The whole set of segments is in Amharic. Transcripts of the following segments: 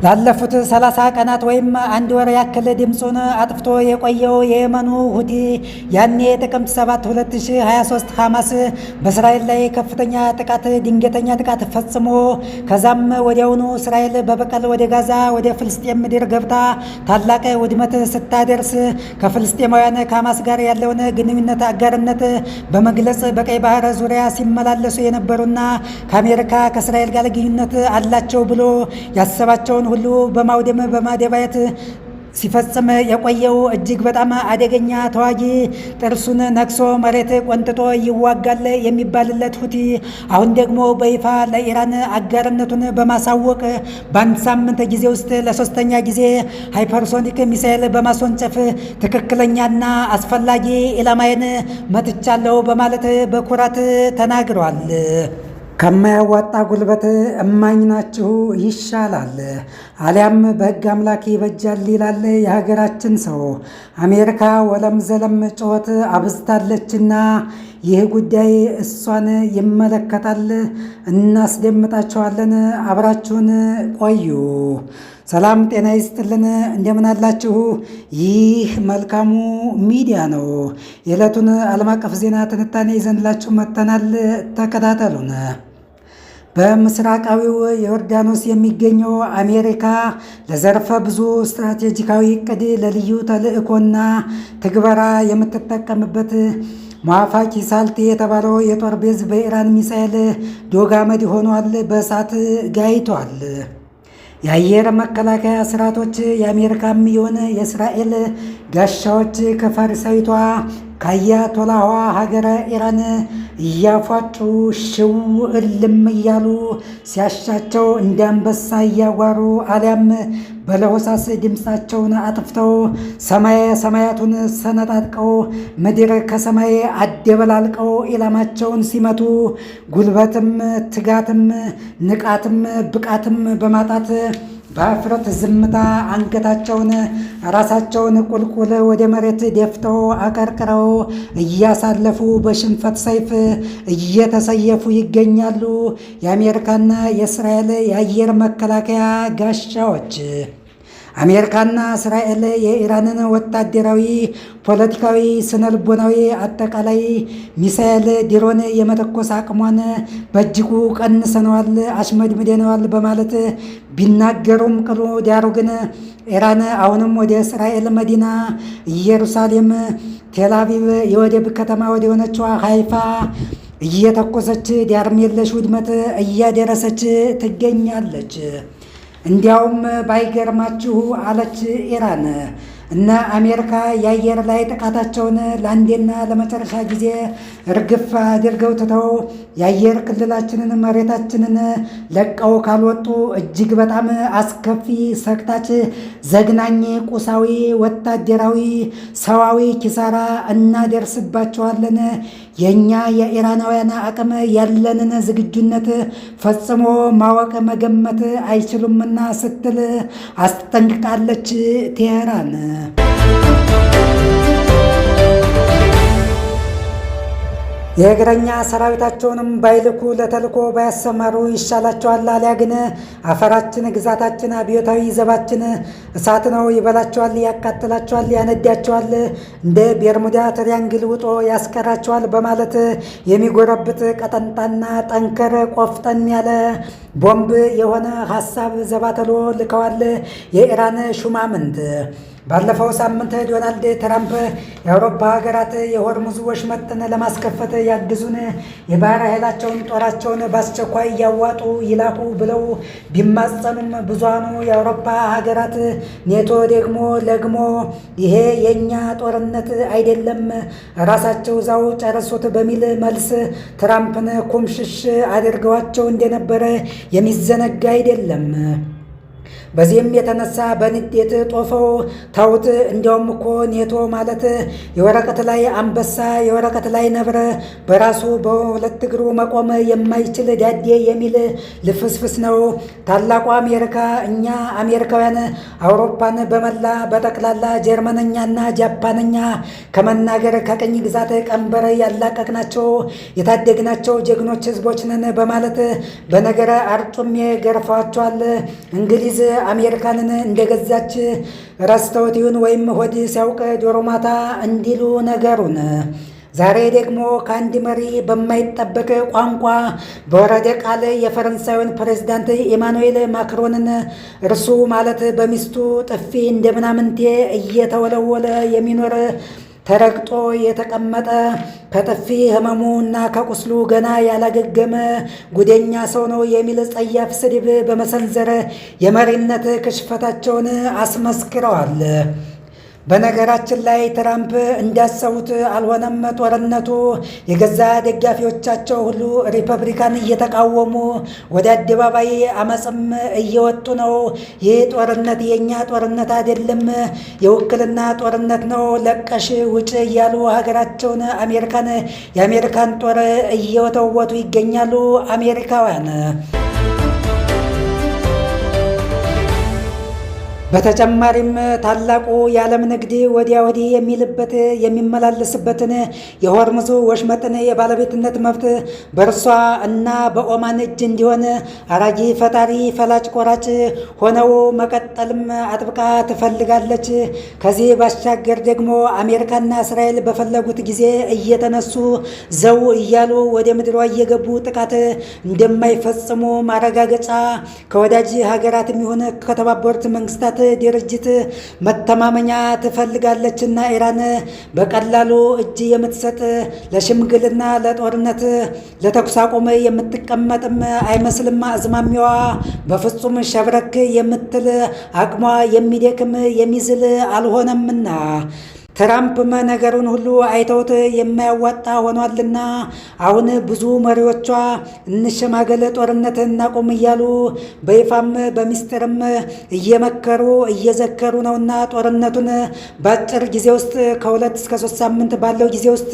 ላለፉት 30 ቀናት ወይም አንድ ወር ያክል ድምፁን አጥፍቶ የቆየው የየመኑ ሁቲ ያኔ ጥቅምት 7 2023 ሐማስ በእስራኤል ላይ ከፍተኛ ጥቃት ድንገተኛ ጥቃት ፈጽሞ ከዛም ወዲያውኑ እስራኤል በበቀል ወደ ጋዛ ወደ ፍልስጤም ምድር ገብታ ታላቅ ውድመት ስታደርስ ከፍልስጤማውያን ከሐማስ ጋር ያለውን ግንኙነት አጋርነት በመግለጽ በቀይ ባህር ዙሪያ ሲመላለሱ የነበሩና ከአሜሪካ ከእስራኤል ጋር ግንኙነት አላቸው ብሎ ያሰባቸውን ሁሉ በማውደም በማደባየት ሲፈጽም የቆየው እጅግ በጣም አደገኛ ተዋጊ ጥርሱን ነክሶ መሬት ቆንጥጦ ይዋጋል የሚባልለት ሁቲ አሁን ደግሞ በይፋ ለኢራን አጋርነቱን በማሳወቅ በአንድ ሳምንት ጊዜ ውስጥ ለሶስተኛ ጊዜ ሃይፐርሶኒክ ሚሳኤል በማስወንጨፍ ትክክለኛና አስፈላጊ ኢላማዬን መትቻለሁ በማለት በኩራት ተናግረዋል። ከማያዋጣ ጉልበት እማኝ ናችሁ ይሻላል፣ አሊያም በሕግ አምላክ ይበጃል ይላል የሀገራችን ሰው። አሜሪካ ወለም ዘለም ጩኸት አብዝታለችና ይህ ጉዳይ እሷን ይመለከታል። እናስደምጣችኋለን። አብራችሁን ቆዩ። ሰላም ጤና ይስጥልን። እንደምን አላችሁ? ይህ መልካሙ ሚዲያ ነው። የዕለቱን ዓለም አቀፍ ዜና ትንታኔ ይዘንላችሁ መጥተናል። ተከታተሉን። በምስራቃዊው ዮርዳኖስ የሚገኘው አሜሪካ ለዘርፈ ብዙ ስትራቴጂካዊ እቅድ ለልዩ ተልዕኮና ትግበራ የምትጠቀምበት ሙዋፋቂ ሳልት የተባለው የጦር ቤዝ በኢራን ሚሳኤል ዶጋመድ ሆኗል፣ በእሳት ጋይቷል። የአየር መከላከያ ስርዓቶች የአሜሪካም የሆነ የእስራኤል ጋሻዎች ከፋሪሳዊቷ ከአያቶላዋ ሀገረ ኢራን እያፏጩ ሽው እልም እያሉ ሲያሻቸው እንደ አንበሳ እያጓሩ አሊያም በለሆሳስ ድምፃቸውን አጥፍተው ሰማየ ሰማያቱን ሰነጣጥቀው ምድር ከሰማይ አደበላልቀው ኢላማቸውን ሲመቱ ጉልበትም ትጋትም ንቃትም ብቃትም በማጣት በአፍረት ዝምታ አንገታቸውን ራሳቸውን ቁልቁል ወደ መሬት ደፍተው አቀርቅረው እያሳለፉ በሽንፈት ሰይፍ እየተሰየፉ ይገኛሉ የአሜሪካና የእስራኤል የአየር መከላከያ ጋሻዎች። አሜሪካና እስራኤል የኢራንን ወታደራዊ፣ ፖለቲካዊ፣ ስነልቦናዊ አጠቃላይ ሚሳኤል ድሮን የመተኮስ አቅሟን በእጅጉ ቀንሰነዋል፣ አሽመድምደነዋል በማለት ቢናገሩም ቅሉ ዳሩ ግን ኢራን አሁንም ወደ እስራኤል መዲና ኢየሩሳሌም፣ ቴልአቪቭ የወደብ ከተማ ወደ ሆነችዋ ሃይፋ እየተኮሰች ዳርም የለሽ ውድመት እያደረሰች ትገኛለች። እንዲያውም ባይገርማችሁ አለች ኢራን እና አሜሪካ የአየር ላይ ጥቃታቸውን ለአንዴና ለመጨረሻ ጊዜ እርግፍ አድርገው ትተው የአየር ክልላችንን መሬታችንን ለቀው ካልወጡ እጅግ በጣም አስከፊ፣ ሰቅጣጭ፣ ዘግናኝ ቁሳዊ፣ ወታደራዊ፣ ሰዋዊ ኪሳራ እናደርስባቸዋለን። የእኛ የኢራናውያን አቅም ያለንን ዝግጁነት ፈጽሞ ማወቅ መገመት አይችሉምና ስትል አስጠንቅቃለች ቴህራን። የእግረኛ ሰራዊታቸውንም ባይልኩ ለተልኮ ባያሰማሩ ይሻላቸዋል። አሊያ ግን አፈራችን፣ ግዛታችን፣ አብዮታዊ ዘባችን እሳት ነው፣ ይበላቸዋል፣ ያቃጥላቸዋል፣ ያነዳቸዋል፣ እንደ ቤርሙዳ ትሪያንግል ውጦ ያስቀራቸዋል በማለት የሚጎረብጥ ቀጠንጣና ጠንከር ቆፍጠን ያለ ቦምብ የሆነ ሀሳብ ዘባተሎ ልከዋል የኢራን ሹማምንት። ባለፈው ሳምንት ዶናልድ ትራምፕ የአውሮፓ ሀገራት የሆርሙዝ ወሽመጥን ለማስከፈት ያግዙን፣ የባህር ኃይላቸውን ጦራቸውን በአስቸኳይ እያዋጡ ይላኩ ብለው ቢማጸኑም ብዙሃኑ የአውሮፓ ሀገራት ኔቶ ደግሞ ለግሞ ይሄ የእኛ ጦርነት አይደለም፣ ራሳቸው ዛው ጨርሶት በሚል መልስ ትራምፕን ኩምሽሽ አድርገዋቸው እንደነበረ የሚዘነጋ አይደለም። በዚህም የተነሳ በንዴት ጦፈው ታውት እንዲያውም እኮ ኔቶ ማለት የወረቀት ላይ አንበሳ፣ የወረቀት ላይ ነብር፣ በራሱ በሁለት እግሩ መቆም የማይችል ዳዴ የሚል ልፍስፍስ ነው። ታላቋ አሜሪካ እኛ አሜሪካውያን አውሮፓን በመላ በጠቅላላ ጀርመነኛና ጃፓነኛ ከመናገር ከቅኝ ግዛት ቀንበር ያላቀቅናቸው የታደግናቸው ጀግኖች ህዝቦች ነን በማለት በነገረ አርጩሜ ገርፈዋቸዋል። እንግሊዝ እንግሊዝ አሜሪካንን እንደገዛች ረስተውት ይሁን ወይም ሆድ ሲያውቅ ዶሮ ማታ እንዲሉ ነገሩን ዛሬ ደግሞ ከአንድ መሪ በማይጠበቅ ቋንቋ በወረደ ቃል የፈረንሳዩን ፕሬዝዳንት ኢማኑኤል ማክሮንን እርሱ ማለት በሚስቱ ጥፊ እንደ ምናምንቴ እየተወለወለ የሚኖር ተረግጦ የተቀመጠ ከጥፊ ህመሙ እና ከቁስሉ ገና ያላገገመ ጉደኛ ሰው ነው የሚል ጸያፍ ስድብ በመሰንዘር የመሪነት ክሽፈታቸውን አስመስክረዋል። በነገራችን ላይ ትራምፕ እንዳሰቡት አልሆነም። ጦርነቱ የገዛ ደጋፊዎቻቸው ሁሉ ሪፐብሊካን እየተቃወሙ ወደ አደባባይ አመፅም እየወጡ ነው። ይህ ጦርነት የእኛ ጦርነት አይደለም፣ የውክልና ጦርነት ነው፣ ለቀሽ ውጭ እያሉ ሀገራቸውን አሜሪካን የአሜሪካን ጦር እየወተወቱ ይገኛሉ አሜሪካውያን። በተጨማሪም ታላቁ የዓለም ንግድ ወዲያ ወዲህ የሚልበት የሚመላለስበትን የሆርሙዝ ወሽመጥን የባለቤትነት መብት በእርሷ እና በኦማን እጅ እንዲሆን አራጊ ፈጣሪ ፈላጭ ቆራጭ ሆነው መቀጠልም አጥብቃ ትፈልጋለች። ከዚህ ባሻገር ደግሞ አሜሪካና እስራኤል በፈለጉት ጊዜ እየተነሱ ዘው እያሉ ወደ ምድሯ እየገቡ ጥቃት እንደማይፈጽሙ ማረጋገጫ ከወዳጅ ሀገራትም ይሁን ከተባበሩት መንግስታት ድርጅት መተማመኛ ትፈልጋለችና ኢራን በቀላሉ እጅ የምትሰጥ ለሽምግልና፣ ለጦርነት፣ ለተኩስ አቁም የምትቀመጥም አይመስልም። አዝማሚያዋ በፍጹም ሸብረክ የምትል አቅሟ የሚደክም የሚዝል አልሆነምና ትራምፕም ነገሩን ሁሉ አይተውት የማያዋጣ ሆኗልና አሁን ብዙ መሪዎቿ እንሸማገል፣ ጦርነት እናቁም እያሉ በይፋም በሚስጥርም እየመከሩ እየዘከሩ ነውና ጦርነቱን በአጭር ጊዜ ውስጥ ከ2 እስከ 3 ሳምንት ባለው ጊዜ ውስጥ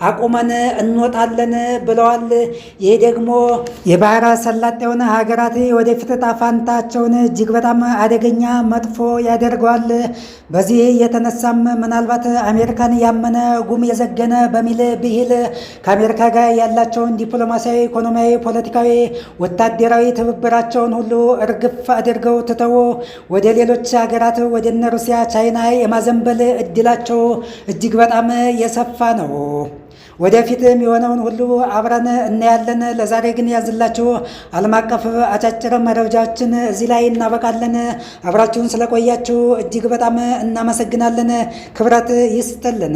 አቁመን እንወጣለን ብለዋል። ይህ ደግሞ የባህረ ሰላጤውን ሀገራት ወደፊት ዕጣ ፈንታቸውን እጅግ በጣም አደገኛ መጥፎ ያደርገዋል። በዚህ የተነሳም ምናልባት አሜሪካን ያመነ ጉም የዘገነ በሚል ብሂል ከአሜሪካ ጋር ያላቸውን ዲፕሎማሲያዊ፣ ኢኮኖሚያዊ፣ ፖለቲካዊ፣ ወታደራዊ ትብብራቸውን ሁሉ እርግፍ አድርገው ትተው ወደ ሌሎች ሀገራት ወደ እነ ሩሲያ፣ ቻይና የማዘንበል እድላቸው እጅግ በጣም የሰፋ ነው። ወደፊትም የሆነውን ሁሉ አብረን እናያለን። ለዛሬ ግን ያዝላችሁ ዓለም አቀፍ አጫጭር መረጃዎችን እዚህ ላይ እናበቃለን። አብራችሁን ስለቆያችሁ እጅግ በጣም እናመሰግናለን። ክብረት ይስጥልን።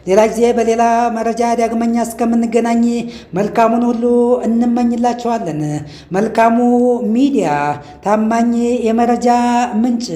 ሌላ ጊዜ በሌላ መረጃ ዳግመኛ እስከምንገናኝ መልካሙን ሁሉ እንመኝላችኋለን። መልካሙ ሚዲያ ታማኝ የመረጃ ምንጭ